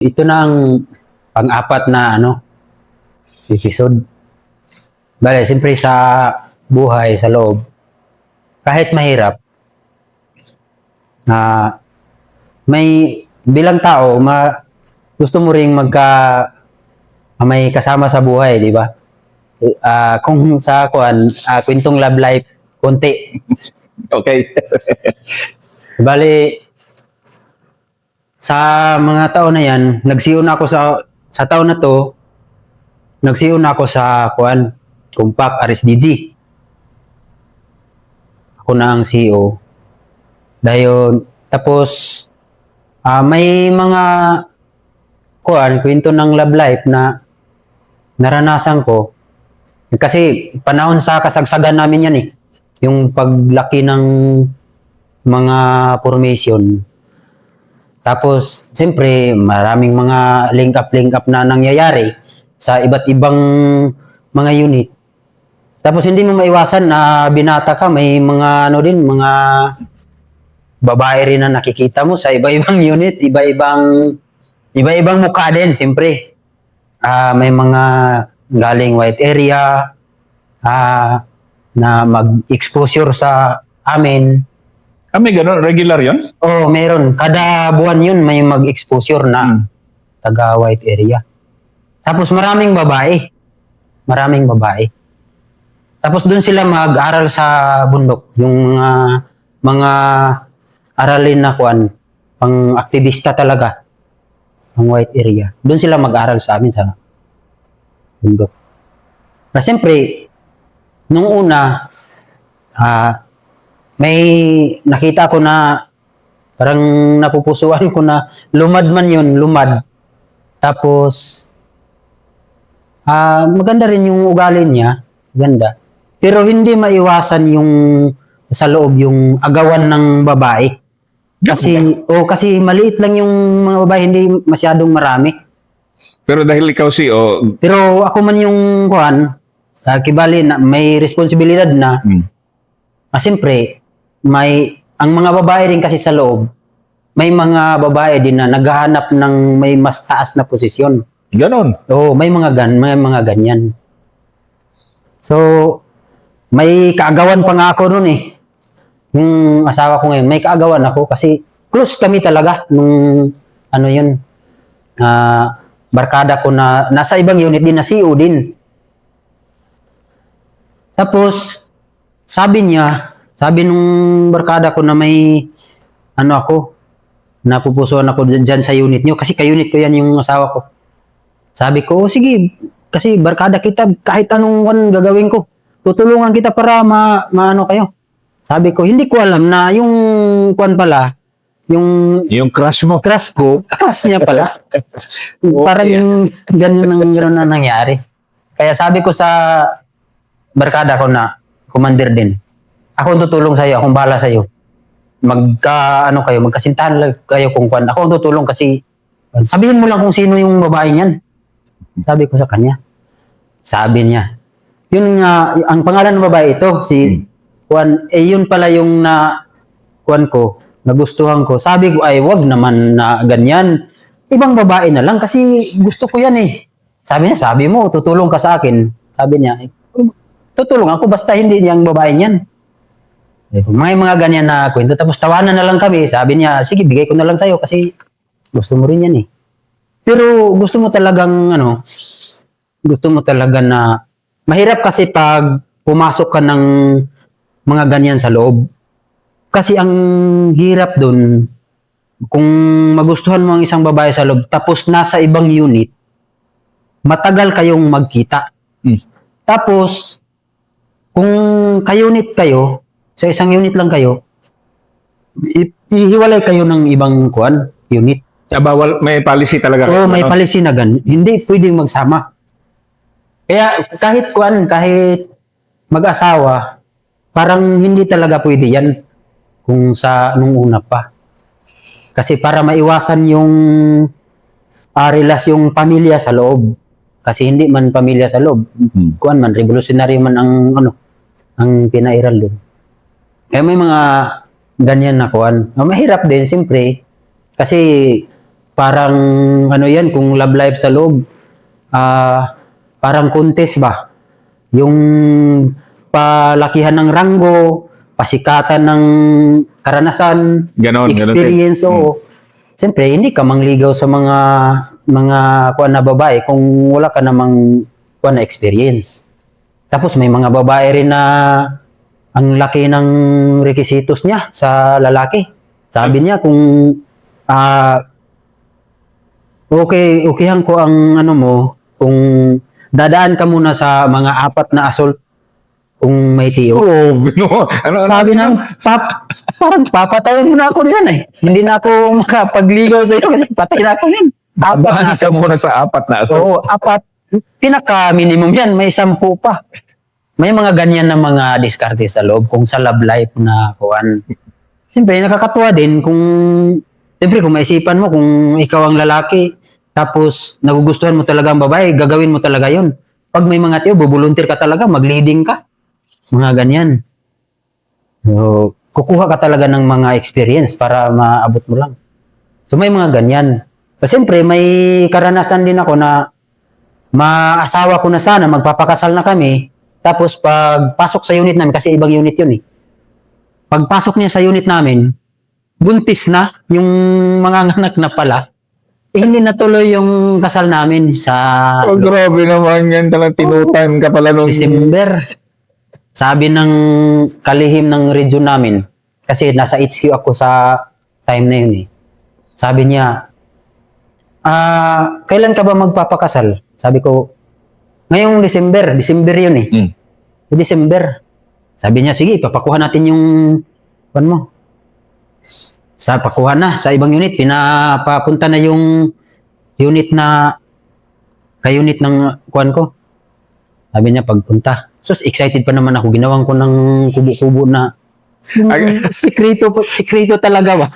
Ito na ang pang-apat na episode. Bale, siyempre sa buhay, sa loob, kahit mahirap, may bilang tao, gusto mo ring may kasama sa buhay, di ba? Kung sa kwentong love life, konti. Okay. Bale, sa mga taon na yan, nagsiyon ako sa taon na to, nagsiyon ako sa Compact RSDG. Ako na ang CEO. Dahil, tapos, may mga kwento ng love life na naranasan ko. Kasi panahon sa kasagsagan namin yan yung paglaki ng mga formation. Tapos, siyempre, maraming mga link up na nangyayari sa iba't ibang mga unit. Tapos, hindi mo maiwasan na binata ka, may mga mga babae rin na nakikita mo sa iba-ibang unit, iba-ibang mukha din, siyempre. May mga galing white area, na mag-exposure sa amin. May gano'n? Regular yun? Oo, meron. Kada buwan yun may mag-exposure na taga white area. Tapos maraming babae. Tapos doon sila mag-aral sa bundok. Yung mga aralin na pang aktivista talaga. Ang white area. Doon sila mag-aral sa amin sa bundok. Na siyempre, nung una, may nakita ko na parang napupusuan ko na lumad. Tapos, maganda rin yung ugali niya. Ganda. Pero hindi maiwasan yung sa loob yung agawan ng babae. Kasi maliit lang yung mga babae, hindi masyadong marami. Pero dahil ikaw CEO... Pero ako man yung kibali na may responsibilidad na. Siyempre, ang mga babae rin kasi sa loob, may mga babae din na naghahanap ng may mas taas na posisyon. Ganon? Oo, may mga ganyan. So, may kaagawan pa nga ako nun Yung asawa ko ngayon, may kaagawan ako kasi close kami talaga nung barkada ko na nasa ibang unit din, na CEO din. Tapos, sabi nung barkada ko na may napupusuan ako dyan sa unit nyo, kasi ka-unit ko yan yung asawa ko. Sabi ko, sige, kasi barkada kita, kahit anong gagawin ko, tutulungan kita para maano kayo. Sabi ko, hindi ko alam na yung pala, yung crush mo? Crush ko, crush niya pala. Parang yung gano'n na nangyari. Kaya sabi ko sa barkada ko na, commander din, ako ang tutulong sa iyo, akong bahala sa iyo. Magkasintahan lang kayo kung ako ang tutulong kasi sabihin mo lang kung sino yung babae niyan. Sabi ko sa kanya. Sabi niya, yun nga, ang pangalan ng babae ito, si yun pala yung nagustuhan ko. Sabi ko, ay wag naman na ganyan. Ibang babae na lang kasi gusto ko yan Sabi niya, sabi mo, tutulong ka sa akin. Sabi niya, tutulong ako basta hindi yung babae niyan. May mga ganyan na kwento. Tapos tawanan na lang kami. Sabi niya, sige, bigay ko na lang sa'yo kasi gusto mo rin yan Pero gusto mo talaga na mahirap kasi pag pumasok ka ng mga ganyan sa loob. Kasi ang hirap dun, kung magustuhan mo ang isang babae sa loob, tapos nasa ibang unit, matagal kayong magkita. Tapos, kung ka-unit kayo, sa isang unit lang kayo, ihiwalay kayo ng ibang unit. Bawal, may policy talaga. Oo, may policy na ganun. Hindi pwedeng magsama. Kaya kahit mag-asawa, parang hindi talaga pwede yan kung nung una pa. Kasi para maiwasan yung relasyong pamilya sa loob. Kasi hindi man pamilya sa loob. Revolutionary man ang pinairal doon. Kaya may mga ganyan na mahirap din, siyempre. Kasi parang ano yan, kung love life sa loob, parang contest ba? Yung palakihan ng ranggo, pasikatan ng karanasan, Ganon, experience, oo. Siyempre, hindi ka mangligaw sa mga kuan na babae kung wala ka namang kuan na experience. Tapos may mga babae rin na ang laki ng requisitos niya sa lalaki. Sabi niya kung okayhan ko ang ano mo, kung dadaan ka muna sa mga 4 na assault kung may tiyo. Oh, Sabi na, parang papatayin mo na ako diyan eh. Hindi na ako makapagligaw sa iyo kasi patay na ako yan. 4 na Bahan ka muna sa 4 na assault. Oo, 4. Pinaka-minimum yan, may 10 pa. May mga ganyan na mga diskarte sa loob kung sa love life na kuan. Siyempre, nakakatuwa din kung maisipan mo kung ikaw ang lalaki, tapos nagugustuhan mo talaga ang babae, gagawin mo talaga yon. Pag may mga tiyo, bubuluntir ka talaga, mag-leading ka. Mga ganyan. So, kukuha ka talaga ng mga experience para maabot mo lang. So, may mga ganyan. So, siyempre, may karanasan din ako na maasawa ko na sana, magpapakasal na kami, tapos pag pasok sa unit namin, kasi ibang unit yun eh. Pagpasok niya sa unit namin, buntis na yung mga anak na pala. Hindi natuloy yung kasal namin sa Oh, grabe naman yan. Talagang tinutime ka pala nung... December. Sabi ng kalihim ng region namin, kasi nasa HQ ako sa time na yun eh. Sabi niya, kailan ka ba magpapakasal? Sabi ko, ngayong December yun eh. December. Sabi niya, sige, papakuha natin yung mo. Sa pakuha na sa ibang unit, pinapapunta na yung unit na ka-unit ng kuan ko. Sabi niya pagpunta. So excited pa naman ako, ginawan ko ng kubo-kubo na sikreto talaga ba.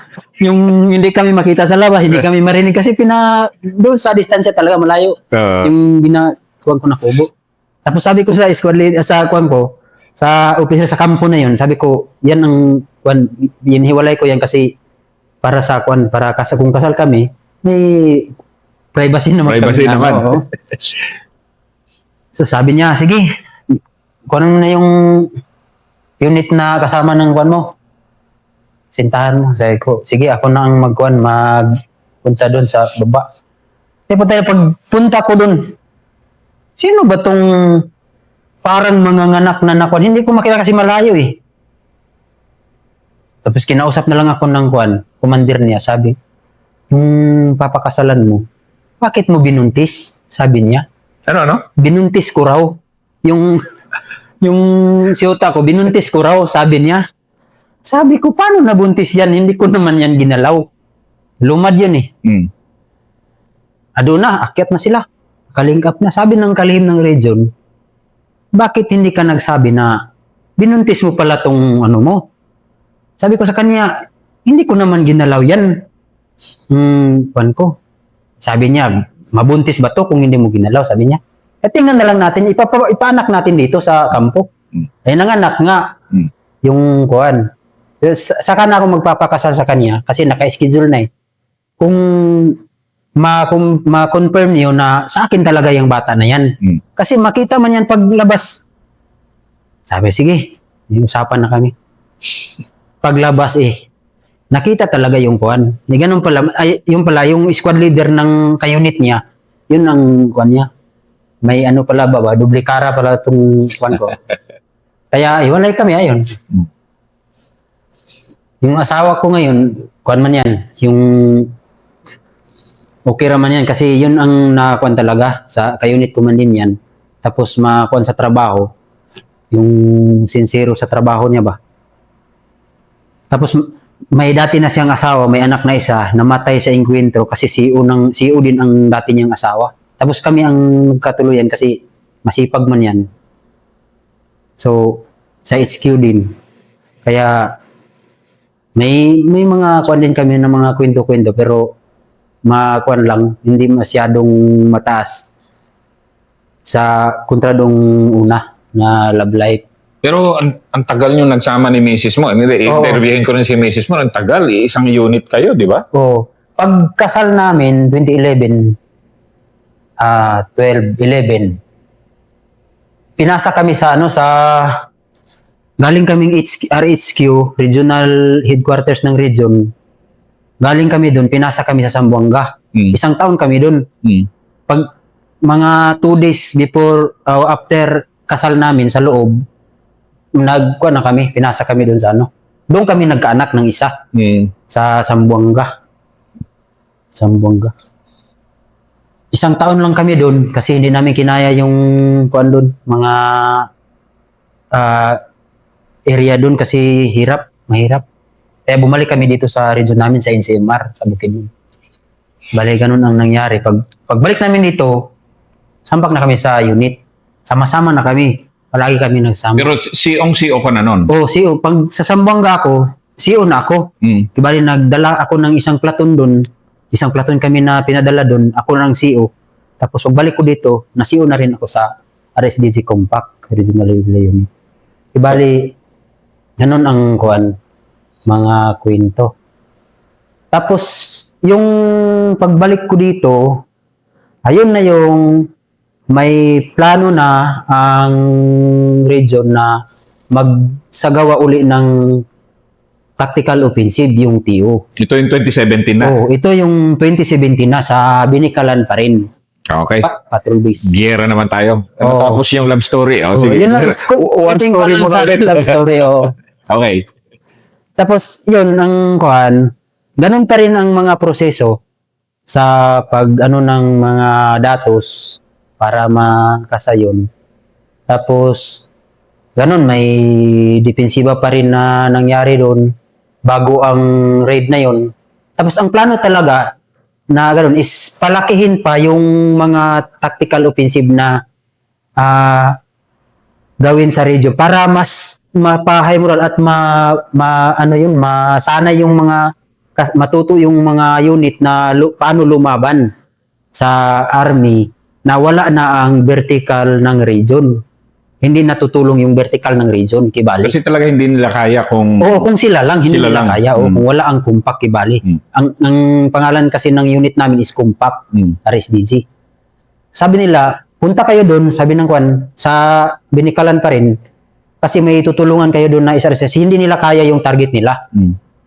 Yung hindi kami makita sa labas, hindi kami marinig kasi doon sa distansya talaga malayo. Yung ginakuan ko na kubo. Tapos sabi ko sa squad leader, sa kuan ko, sa officer sa kampo na yun, sabi ko, yan ang kuan, hiniwalay ko yan kasi para sa kuan, para kung kasal kami, may privacy naman. Privacy naman. Oo. So sabi niya, sige, kuan na yung unit na kasama ng kuan mo. Sintahan mo. Sabi ko, sige, ako na ang magpunta doon sa baba. Pagpunta ko doon, sino ba tong parang mga nganak na nakuan? Hindi ko makita kasi malayo eh. Tapos kinausap na lang ako ng kuan, commander niya, sabi, papakasalan mo, bakit mo binuntis? Sabi niya. Ano? Binuntis ko raw. Yung siyota ko, binuntis ko raw, sabi niya. Sabi ko, paano nabuntis yan? Hindi ko naman yan ginalaw. Lumad yun eh. Ado na, akyat na sila. Kalink up na. Sabi ng kalihim ng region, bakit hindi ka nagsabi na binuntis mo pala tong ano mo? Sabi ko sa kanya, hindi ko naman ginalaw yan. Pan ko. Sabi niya, mabuntis ba to kung hindi mo ginalaw? Sabi niya. Tingnan na lang natin, ipaanak natin dito sa kampo. Nanganak nga yung kuan. Saka na ako magpapakasal sa kanya kasi naka-schedule na eh. Kung ma-confirm niyo na sa akin talaga yung bata na yan. Kasi makita man yan paglabas. Sabi, sige, yung usapan na kami. Paglabas nakita talaga yung kuan. Ganun pala, yung squad leader ng ka-unit niya, yun ang kuan niya. May ano pala ba, duplikara pala itong kuan ko. Kaya iwalay kami ayon. Yung asawa ko ngayon, kuan man yan, yung okay raman yan kasi yun ang nakakuan talaga sa ka-unit ko man din yan. Tapos makuan sa trabaho, yung sincero sa trabaho niya ba. Tapos may dati na siyang asawa, may anak na isa, namatay sa engkwentro kasi CEO din ang dati niyang asawa. Tapos kami ang katuluyan kasi masipag man yan. So, sa HQ din. Kaya, may mga kuan din kami ng mga kwento-kwento pero makuan lang, hindi masyadong mataas sa kontradong una na love life. Pero ang tagal nyo nagsama ni Mrs. mo. Interviewin ko rin si Mrs. mo. Ang tagal. Isang unit kayo, di ba? Oo. pagkasal namin, 2011, 12, 11, pinasa kami sa galing kaming RHQ, Regional Headquarters ng region. Galing kami doon, pinasa kami sa Zamboanga. Isang taon kami doon. Pag mga 2 days before, after kasal namin sa loob, na kami, pinasa kami doon sa Doon kami nagkaanak ng isa sa Zamboanga. Isang taon lang kami doon kasi hindi namin kinaya yung doon, mga area doon kasi mahirap. Kaya bumalik kami dito sa region namin sa NCMR, sa Bukidnon. Balik ganun ang nangyari. Pagbalik namin dito, sambak na kami sa unit. Sama-sama na kami. Palagi kami nagsama. Pero CO ka na nun? Oo, CO. Pag sa Zamboanga ako, CO na ako. Bali, nagdala ako ng isang platon doon. Isang platon kami na pinadala doon. Ako ng CO. Tapos pagbalik ko dito, na CO na rin ako sa RSDG Compact, Regional Unit. Bali, ganun ang mga kwento. Tapos, yung pagbalik ko dito, ayun na yung may plano na ang region na magsagawa uli ng tactical offensive, yung TO. Ito yung 2017 na? Oo, ito yung 2017 na sa Binikalan pa rin. Okay. Patrol base. Giyera naman tayo. Tapos yung love story. Sige. Yun lang. One story mo ulit. Love story, Okay. Tapos, yun, ganun pa rin ang mga proseso sa ng mga datos para makasayon. Tapos, ganun, may depensiba pa rin na nangyari doon bago ang raid na yun. Tapos, ang plano talaga na ganun is palakihin pa yung mga tactical offensive na gawin sa region para mas mapa-high moral at masana yung mga matuto yung mga unit na paano lumaban sa army na wala na ang vertical ng region. Hindi natutulong yung vertical ng region, kibali. Kasi talaga hindi nila kaya kung... Oo, kung sila lang, hindi Sila nila lang. kaya. O kung wala ang kumpak, kibali. Ang pangalan kasi ng unit namin is kumpak, RSDG. Sabi nila, punta kayo doon, sabi ng sa Binikalan pa rin, kasi may tutulungan kayo doon na SRSS. Hindi nila kaya yung target nila.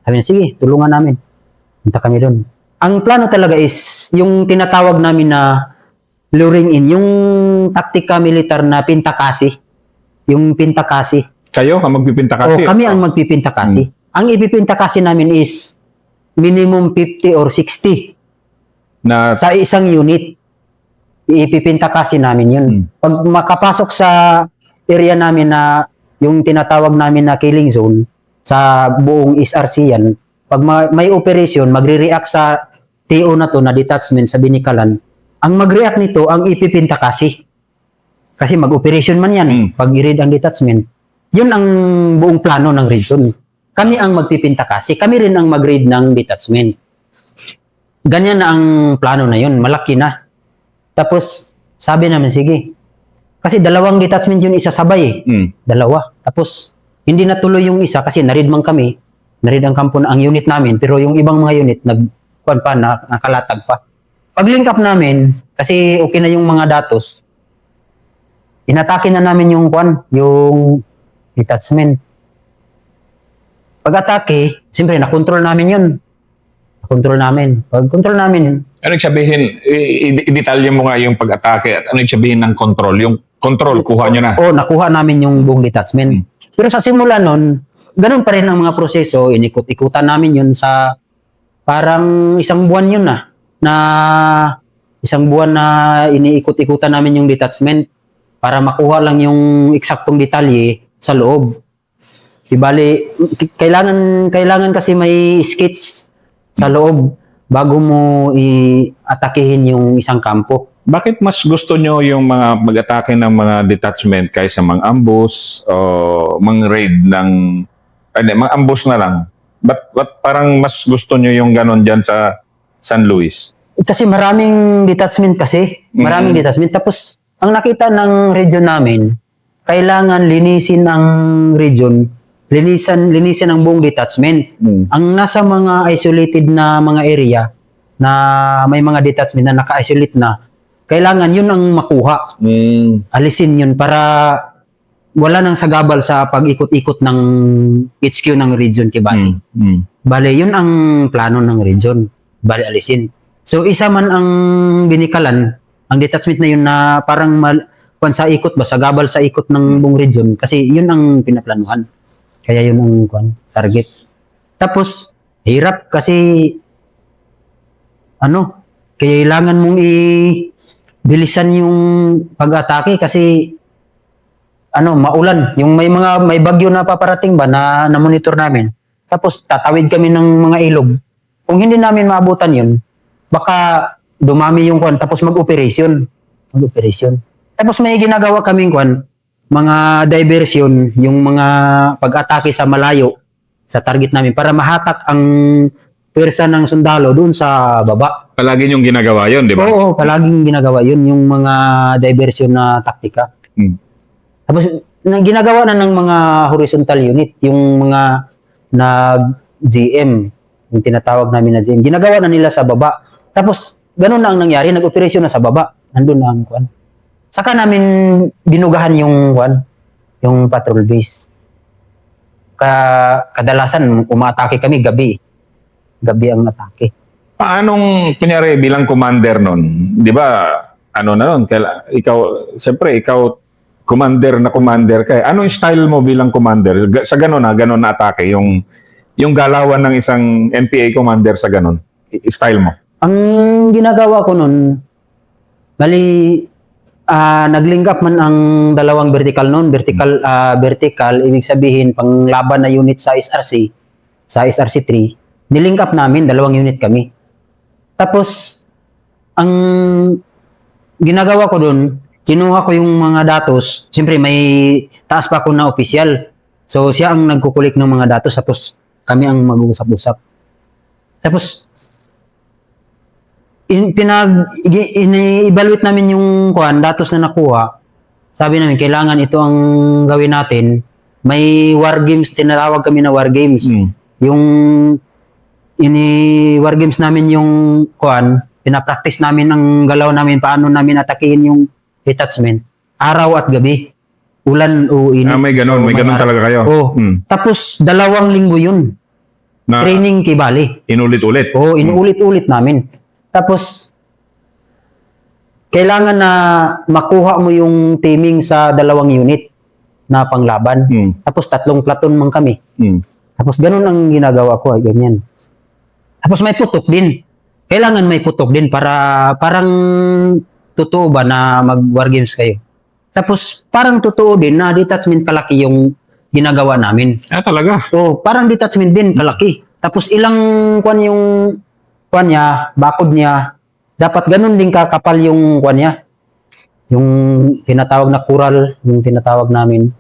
Sabi niya, sige, tulungan namin. Punta kami doon. Ang plano talaga is, yung tinatawag namin na luring in, yung taktika militar na pintakasi. Yung pintakasi. Kayo ang magpipinta kasi? Kami ang magpipintakasi. Ang ipipintakasi namin is minimum 50 or 60 na sa isang unit. Ipipintakasi namin yun. Pag makapasok sa area namin na yung tinatawag namin na killing zone sa buong SRC yan, pag may operation, magre-react sa TO na to na detachment sa Binikalan, ang mag-react nito ang ipipintakasi. Kasi mag-operation man yan, pag i-read ang detachment. Yun ang buong plano ng region. Kami ang magpipintakasi, kami rin ang mag-read ng detachment. Ganyan na ang plano na yun, malaki na. Tapos, sabi namin, sige. Kasi 2 detachment yun isasabay Dalawa. Tapos, hindi natuloy yung isa kasi narid man kami. Narid ang kampo na ang unit namin. Pero yung ibang mga unit, nakalatag pa. Pag-link up namin, kasi okay na yung mga datos, inatake na namin yung detachment. Pag-atake, siyempre, nakontrol namin yun. Nakontrol namin. Pag-control namin, ano sabihin, i-detalye mo nga yung pag-atake at ano sabihin ng control? Yung control, kuha nyo na. nakuha namin yung buong detachment. Pero sa simula nun, ganun pa rin ang mga proseso. Inikot-ikutan namin yun sa parang isang buwan yun na isang buwan na iniikot-ikutan namin yung detachment para makuha lang yung eksaktong detalye sa loob. Ibali, kailangan kasi may sketch sa loob bago mo i-atakehin yung isang kampo. Bakit mas gusto nyo yung mga mag-atake ng mga detachment kaysa mga ambush o mga raid ng... mga ambush na lang? Ba't parang mas gusto nyo yung ganon dyan sa San Luis? Kasi maraming detachment kasi. Maraming detachment. Tapos, ang nakita ng region namin, kailangan linisin ang region, linisin ang buong detachment. Ang nasa mga isolated na mga area, na may mga detachment na naka-isolate na, kailangan yun ang makuha. Alisin yun para wala nang sagabal sa pag-ikot-ikot ng HQ ng region Kibali. Bale, yun ang plano ng region. Bale, alisin. So, isa man ang binikalan, ang detachment na yun na parang sa ikot ba, sagabal sa ikot ng buong region kasi yun ang pinaplanuhan. Kaya yun ang target. Tapos, hirap kasi kailangan mong bilisan yung pag-atake kasi maulan. Yung may bagyo na paparating ba na monitor namin. Tapos tatawid kami ng mga ilog. Kung hindi namin maabutan yun, baka dumami yung tapos mag-operation. Tapos may ginagawa kaming mga diversion, yung mga pag-atake sa malayo sa target namin para mahatak ang pwersa ng sundalo doon sa baba. Palagi yung ginagawa yun, di ba? Oo, palaging ginagawa yun, yung mga diversion na taktika. Tapos, ginagawa na ng mga horizontal unit, yung mga GM, yung tinatawag namin na GM, ginagawa na nila sa baba. Tapos, ganun na ang nangyari, nag-operasyon na sa baba. Nandun na ang Saka namin binugahan yung patrol base. Kadalasan, umaatake kami gabi. Gabi ang atake. Paanong, kunyari, bilang commander nun, di ba, ikaw, commander ka. Ano yung style mo bilang commander? Sa ganon na atake, yung galawan ng isang NPA commander sa ganon, style mo? Ang ginagawa ko nun, nag-link up man ang dalawang vertical nun. Vertical, ibig sabihin, panglaban na unit sa SRC3, nilink up namin, dalawang unit kami. Tapos, ang ginagawa ko dun, kinuha ko yung mga datos. Siyempre, may taas pa ako na opisyal. So, siya ang nagkukulik ng mga datos. Tapos, kami ang mag-uusap-usap. Tapos, i-evaluate namin yung datos na nakuha. Sabi namin, kailangan ito ang gawin natin. May war games, tinatawag kami na war games. Yung war games namin yung pinapractice namin ang galaw namin, paano namin atakihin yung detachment. Araw at gabi. Ulan o init. May ganun talaga kayo. Tapos, 2 linggo yun. Training Kibali. Inulit-ulit. Inulit-ulit namin. Tapos, kailangan na makuha mo yung teaming sa 2 unit na panglaban. Tapos, 3 platoon man kami. Tapos, ganun ang ginagawa ko. Ganyan. Tapos, may putok din. Kailangan may putok din para parang totoo ba na mag-war games kayo. Tapos, parang totoo din na detachment kalaki yung ginagawa namin. Talaga? Parang detachment din kalaki. Tapos, ilang yung niya, bakod niya, dapat ganun din kakapal yung niya. Yung tinatawag na coral, yung tinatawag namin.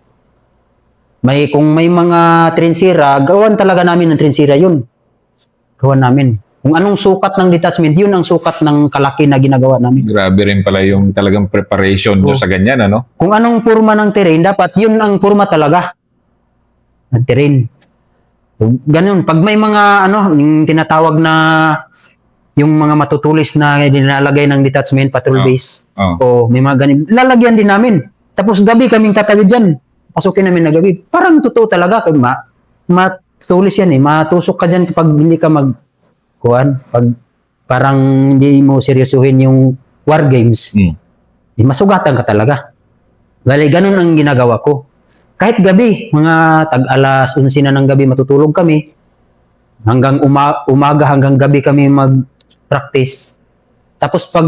Kung may mga trinsira, gawan talaga namin ng trinsira yun. Gawan namin. Kung anong sukat ng detachment, yun ang sukat ng kalaki na ginagawa namin. Grabe rin pala yung talagang preparation nyo sa ganyan, ano? Kung anong purma ng terrain, dapat yun ang purma talaga ng terrain. Ganun. Pag may mga, yung tinatawag na yung mga matutulis na nilalagay ng detachment, patrol base, may mga ganun, lalagyan din namin. Tapos gabi kaming tatawid dyan. Pasukin namin na gabi. Parang totoo talaga. Kung matutulis yan matusok ka dyan kapag hindi ka pag parang hindi mo seryosuhin yung war games, masugatan ka talaga. Bale, ganun ang ginagawa ko. Kahit gabi, mga tag-alas 11 na ng gabi matutulog kami, hanggang umaga, hanggang gabi kami mag-practice. Tapos pag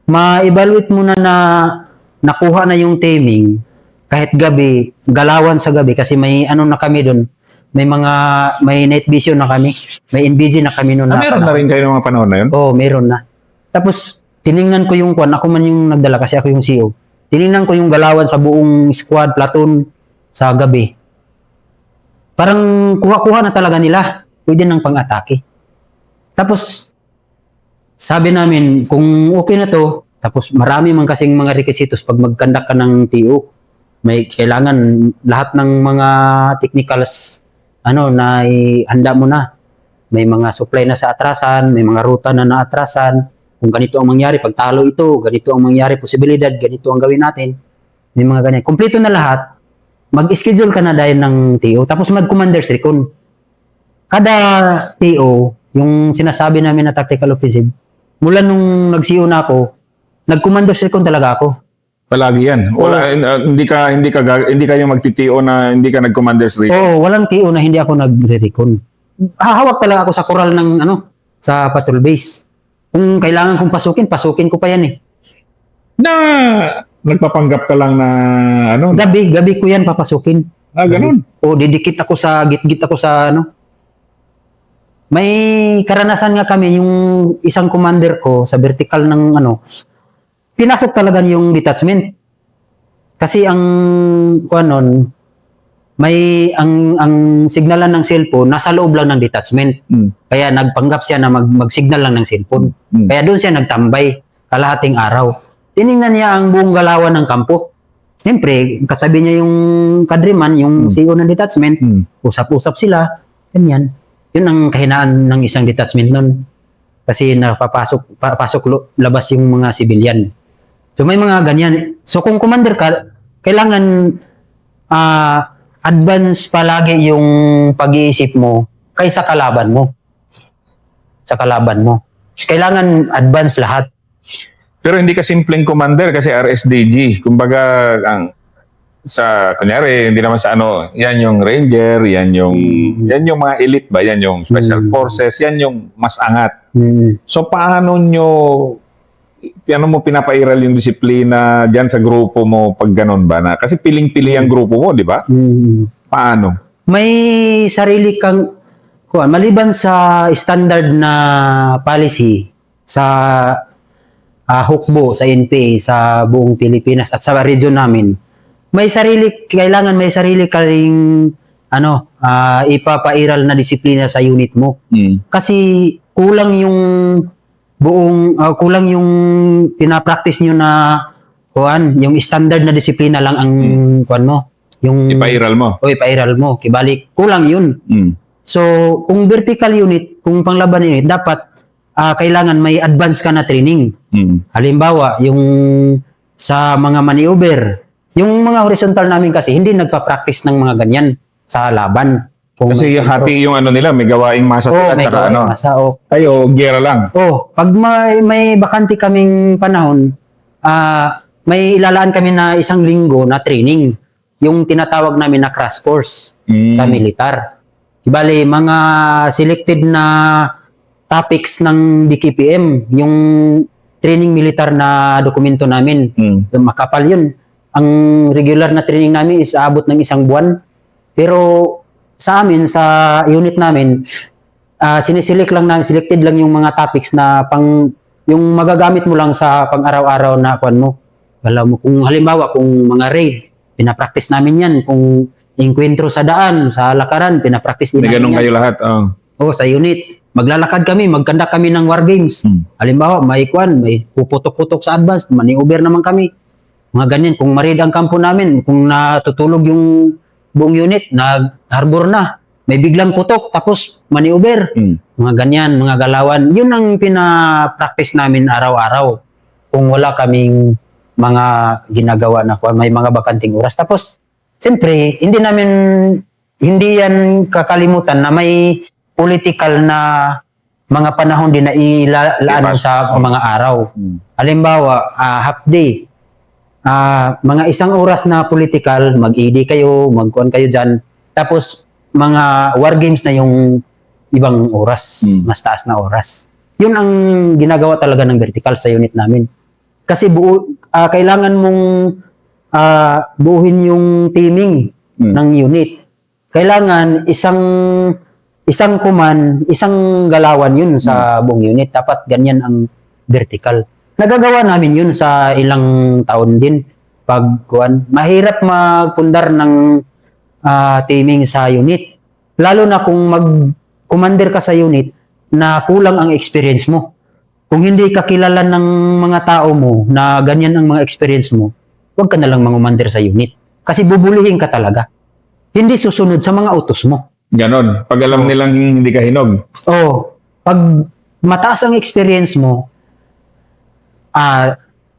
ma-evaluate mo na nakuha na yung taming, kahit gabi, galawan sa gabi, kasi may na kami doon, may night vision na kami. May NVG na kami noon. Meron na rin kayo ng mga panahon na yun? Oo, meron na. Tapos, tiningnan ko yung ako man yung nagdala kasi ako yung CEO. Tiningnan ko yung galawan sa buong squad, platoon, sa gabi. Parang kuha-kuha na talaga nila. Pwede ng pang-atake. Tapos, sabi namin, kung okay na to, tapos marami man kasing mga requisitos pag mag-conduct ka ng TO. May kailangan lahat ng mga technicals na handa mo na. may mga supply na sa atrasan, may mga ruta na naatrasan, kung ganito ang mangyari, pag talo ito, ganito ang mangyari, posibilidad, ganito ang gawin natin. May mga ganyan. Kompleto na lahat, mag-schedule ka na dahil ng TO, tapos mag-commander's recon. Kada TO, yung sinasabi namin na tactical offensive, mula nung nag-CO na ako, nag-commander's recon talaga ako. Palagi yan. Wala, hindi kayo magtitio na hindi ka nag-commander's recon. Oo, walang TO na hindi ako nagre-recon. Hahawak talaga ako sa koral ng sa patrol base. Kung kailangan kong pasukin ko pa yan eh. Na nagpapanggap ka lang na Gabi ko yan papasukin. ganun. O didikit ako sa gitgit ako sa May karanasan nga kami yung isang commander ko sa vertical ng pinasok talaga yung detachment. Kasi ang ang signalan ng cellphone nasa loob lang ng detachment. Kaya nagpanggap siya na mag-signal lang ng cellphone. Kaya doon siya nagtambay kalahating araw. Tiningnan niya ang buong galawan ng kampo. Siyempre, katabi niya yung kadriman, yung CEO ng detachment. Usap-usap sila. Ganyan. Yun ang kahinaan ng isang detachment nun. Kasi papasok labas yung mga civilian. So may mga ganyan. So kung commander ka, kailangan advance palagi yung pag-iisip mo kaysa kalaban mo. Sa kalaban mo. Kailangan advance lahat. Pero hindi ka simpleng commander kasi RSDG. Kumbaga, kunyari, hindi naman sa yan yung ranger, yan yung mga elite ba, yan yung special forces, yan yung mas angat. So, paano mo pinapairal yung disiplina dyan sa grupo mo pag ganun ba na? Kasi piling-pili ang grupo mo, di ba? Paano? May sarili kang, maliban sa standard na policy sa hukbo, sa NPA, sa buong Pilipinas at sa region namin, kailangan may sarili kaling ipapairal na disiplina sa unit mo. Kasi kulang yung pinapractice nyo na yung standard na disiplina lang ang yung ipairal mo. Ipairal mo. Kibalik, kulang yun. So, kung vertical unit, kung panglaban unit, dapat kailangan may advance ka na training. Halimbawa, yung sa mga maneuver, yung mga horizontal namin kasi hindi nagpa-practice ng mga ganyan sa laban. Kasi happy yung nila, may gawaing masa sila. May gawaing masa. Kayo, gera lang. Pag may bakanti kaming panahon, may ilalaan kami na 1 linggo na training. Yung tinatawag namin na crash course sa militar. Bali, mga selected na topics ng BKPM, yung training militar na dokumento namin. Makapal yun. Ang regular na training namin is aabot ng 1 buwan. Pero sa amin, sa unit namin, selected lang yung mga topics na yung magagamit mo lang sa pang-araw-araw na galaw mo. Kung halimbawa, kung mga raid, pinapractice namin yan. Kung enkwentro sa daan, sa lakaran, pinapractice din namin yan. May ganun kayo lahat. Sa unit. Maglalakad kami, magkanda kami ng war games. Halimbawa, may puputok-putok sa advance, maneuver naman kami. Mga ganyan, kung marid ang kampo namin, kung natutulog yung buong unit, nag-harbor na, may biglang putok, tapos maneuver. Mga ganyan, mga galawan. Yun ang pinapractice namin araw-araw. Kung wala kaming mga ginagawa na may mga bakanting oras. Tapos, siyempre, hindi yan kakalimutan na may political na mga panahon din na ilalaan mo sa mga araw. Halimbawa, half day. Mga 1 oras na political, mag-ED kayo, magkuhan kayo dyan. Tapos, mga war games na yung ibang oras, mas taas na oras. Yun ang ginagawa talaga ng vertical sa unit namin. Kasi kailangan mong buuhin yung teaming ng unit. Kailangan isang command, isang galawan yun sa buong unit. Dapat ganyan ang vertical. Nagagawa namin yun sa ilang taon din. Mahirap magpundar ng teaming sa unit. Lalo na kung mag-commander ka sa unit na kulang ang experience mo. Kung hindi ka kilala ng mga tao mo na ganyan ang mga experience mo, huwag ka na lang mag-commander sa unit. Kasi bubulihin ka talaga. Hindi susunod sa mga utos mo. Ganon. Pag alam nilang hindi ka hinog. Oh, pag mataas ang experience mo,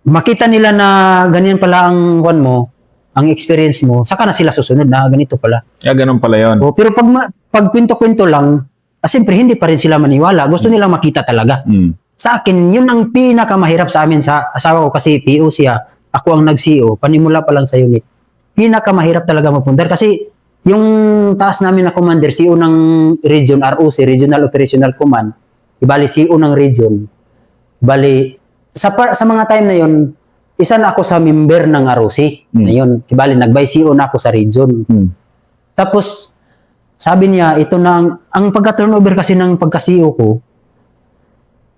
makita nila na ganyan pala ang kwan mo, ang experience mo, saka na sila susunod na ganito pala. Ganon pala yun. Oh, pero pag kwento-kwento lang, siyempre hindi pa rin sila maniwala. Gusto nilang makita talaga. Sa akin, yun ang pinakamahirap sa amin sa asawa ko kasi PO siya. Ako ang nag-CO, panimula pa lang sa unit. Pinakamahirap talaga magpundar kasi yung taas namin na commander, CO ng region, ROC, Regional Operational Command, ibali CO ng region, bali, sa mga time na yun, isa na ako sa member ng ROC, na yun, ibali, nag-by CO na ako sa region. Tapos, sabi niya, ito na, ang pagka-turnover kasi ng pagka-CO ko,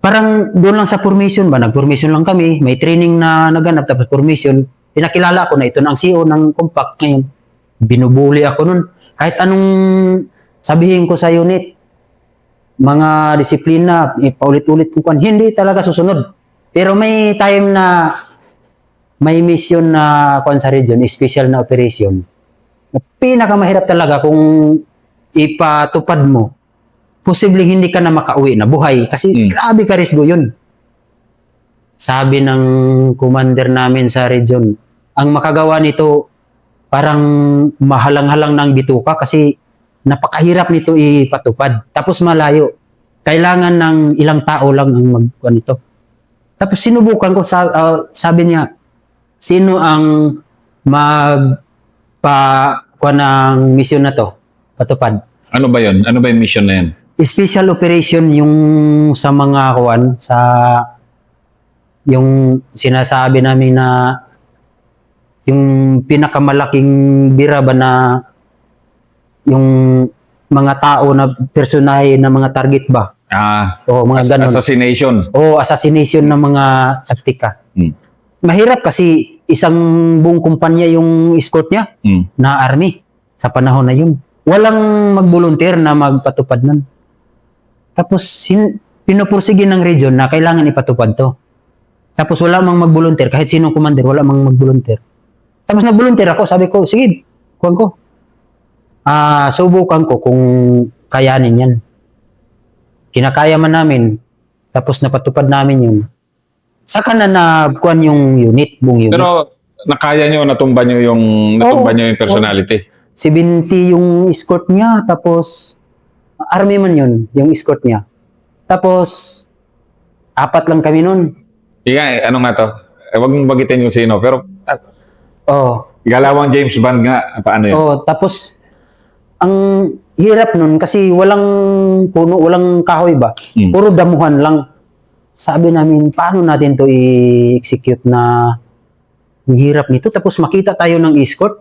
parang doon lang sa formation ba, nag-formation lang kami, may training na naganap, tapos formation, pinakilala ko na ito na ang CO ng compact ngayon. Binubuli ako nun. Kahit anong sabihin ko sa unit, mga disiplina, paulit-ulit ko kan, hindi talaga susunod. Pero may time na may mission na kwan sa region, special na operation. Pinakamahirap talaga kung ipatupad mo. Posibleng hindi ka na makauwi na buhay kasi grabe ka risgo yun. Sabi ng commander namin sa region, ang makagawa nito parang mahalang-halang ng bituka kasi napakahirap nito ipatupad. Tapos malayo. Kailangan ng ilang tao lang ang magkuha nito. Tapos sinubukan ko, sabi niya, sino ang magpakuha ng mission na to? Patupad. Ano ba yun? Ano ba yung mission na yun? Special operation yung sa mga kuwan, sa yung sinasabi namin na yung pinakamalaking bira ba na yung mga tao na personahe na mga target ba? O mga ganun. Assassination. O assassination ng mga taktika. Mahirap kasi isang buong kumpanya yung escort niya na army sa panahon na yun. Walang mag-volunteer na magpatupad nun. Tapos pinupursige ng region na kailangan ipatupad to. Tapos wala mang mag-volunteer, kahit sinong commander, wala mang mag-volunteer. Tapos nag-volunteer ako, sabi ko, sige, kuhan ko. Subukan ko kung kayanin yan. Kinakaya man namin, tapos napatupad namin yun. Saka na kuhan yung unit, buong unit. Pero nakaya nyo, natumba nyo yung personality. 70 yung escort niya, tapos army man yun, yung escort niya. Tapos 4 lang kami nun. Ano nga to? Huwag mong bagitin yung sino, pero Galawang James Bond nga, paano yun? Tapos ang hirap nun kasi walang puno, walang kahoy ba? Puro damuhan lang. Sabi namin, paano natin to i-execute na ang hirap nito? Tapos makita tayo ng escort.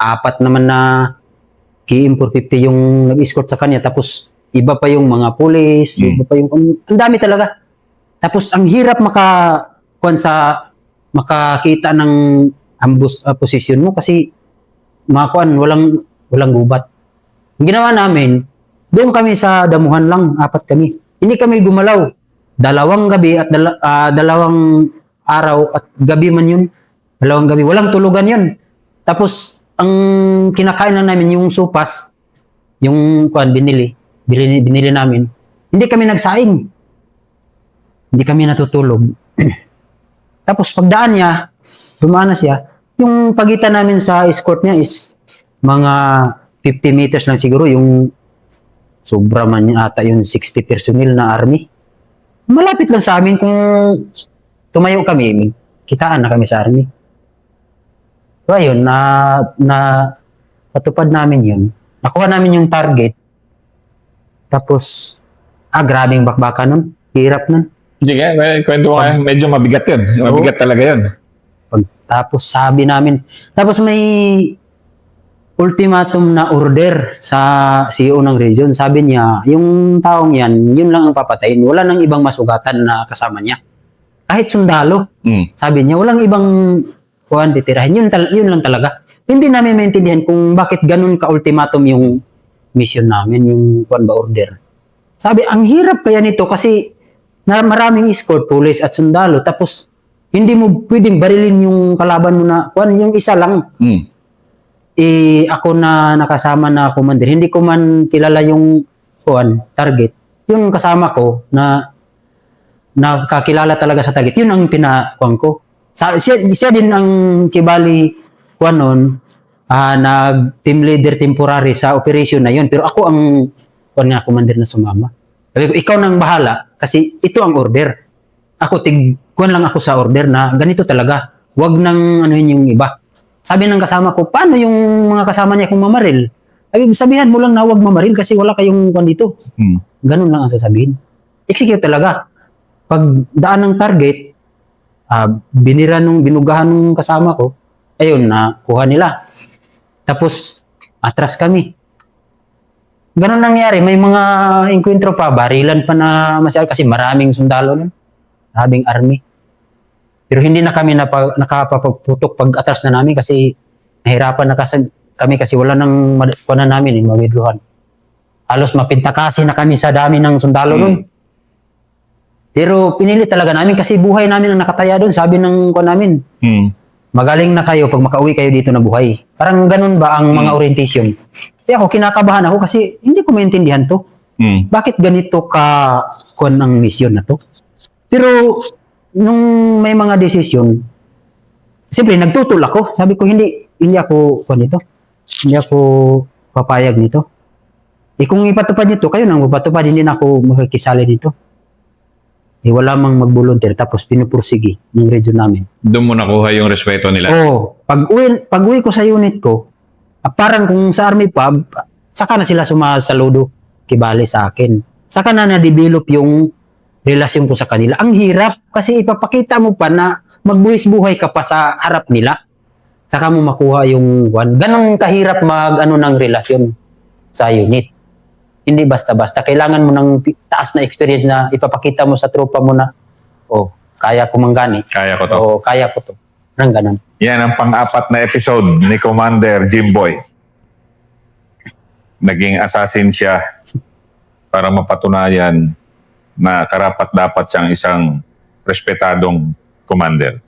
4 naman na KM450 yung nag-escort sa kanya. Tapos iba pa yung mga police, iba pa yung ang dami talaga. Tapos ang hirap makakita ng ambush position mo kasi walang gubat. Ang ginawa namin, doon kami sa damuhan lang, 4 kami. Hindi kami gumalaw. 2 gabi at 2 araw at gabi man yun. 2 gabi. Walang tulugan yun. Tapos, ang kinakain lang namin yung supas, yung binili namin. Hindi kami nagsaing. Hindi kami natutulog. Tapos pagdaan niya, dumaan na siya, yung pagitan namin sa escort niya is mga 50 meters lang siguro, yung sobra man ata yung 60 personnel na army. Malapit lang sa amin kung tumayo kami, kitaan na kami sa army. So ayun, patupad namin yun. Nakuha namin yung target. Tapos, grabing bakbakan nun. Hirap nun. Sige, kwento mo kaya. Medyo mabigat yun. Mabigat talaga yun. Tapos sabi namin, tapos may ultimatum na order sa CEO ng region. Sabi niya, yung taong yan, yun lang ang papatayin. Wala nang ibang masugatan na kasama niya. Kahit sundalo. Sabi niya, walang ibang titirahin. Yun lang talaga. Hindi namin maintindihan kung bakit ganun ka-ultimatum yung mission namin, yung order. Sabi, ang hirap kaya nito kasi na maraming escort, police at sundalo. Tapos, hindi mo pwedeng barilin yung kalaban mo na, yung isa lang. ako na nakasama na commander, hindi ko man kilala yung target. Yung kasama ko na nakakilala talaga sa target, yun ang pinakuan ko. Siya din ang kibali noon, nag-team leader temporary sa operation na yun. Pero ako ang commander na sumama. Sabi ko, ikaw nang bahala kasi ito ang order. Ako, kuwan lang ako sa order na ganito talaga. Huwag nang anuhin yung iba. Sabi ng kasama ko, paano yung mga kasama niya kung mamaril? Sabihan mo lang na huwag mamaril kasi wala kayong kuwan dito. Ganun lang ang sasabihin. Execute talaga. Pag daan ng target, binugahan ng kasama ko, ayun, nakuha nila. Tapos, atras kami. Ganun nangyari. May mga enkwentro pa, barilan pa na masyal kasi maraming sundalo nun. Maraming army. Pero hindi na kami nakapagputok pag atras na namin kasi nahirapan na kami kasi wala nang kuwanan namin, mawidruhan. Halos mapintakasin na kami sa dami ng sundalo nun. Pero pinili talaga namin kasi buhay namin ang nakataya doon. Sabi ng kuwan namin, magaling na kayo pag makauwi kayo dito na buhay. Parang ganun ba ang mga orientation? Kaya ako, kinakabahan ako kasi hindi ko maintindihan to. Bakit ganito kuwan ang mission na to? Pero nung may mga desisyon, siyempre nagtutol ako. Sabi ko, hindi ako kuwan nito. Hindi ako papayag nito. Kung ipatupad nito, kayo nang magpatupad, hindi na ako makikisali dito. Wala mang mag-volunteer tapos pinupursigi ng region namin. Doon mo nakuha yung respeto nila? Oo. Pag-uwi ko sa unit ko, parang kung sa army pa, saka na sila sumasaludo kibali sa akin. Saka na na-develop yung relasyon ko sa kanila. Ang hirap kasi ipapakita mo pa na magbuhis-buhay ka pa sa harap nila. Saka mo makuha yung ganong kahirap ng relasyon sa unit. Hindi basta-basta. Kailangan mo ng taas na experience na ipapakita mo sa tropa mo na, kaya ko manggani. Kaya ko to. Kaya ko to. Nang ganun. Yan ang pang-apat na episode ni Commander Jimboy. Naging assassin siya para mapatunayan na karapat-dapat siyang isang respetadong commander.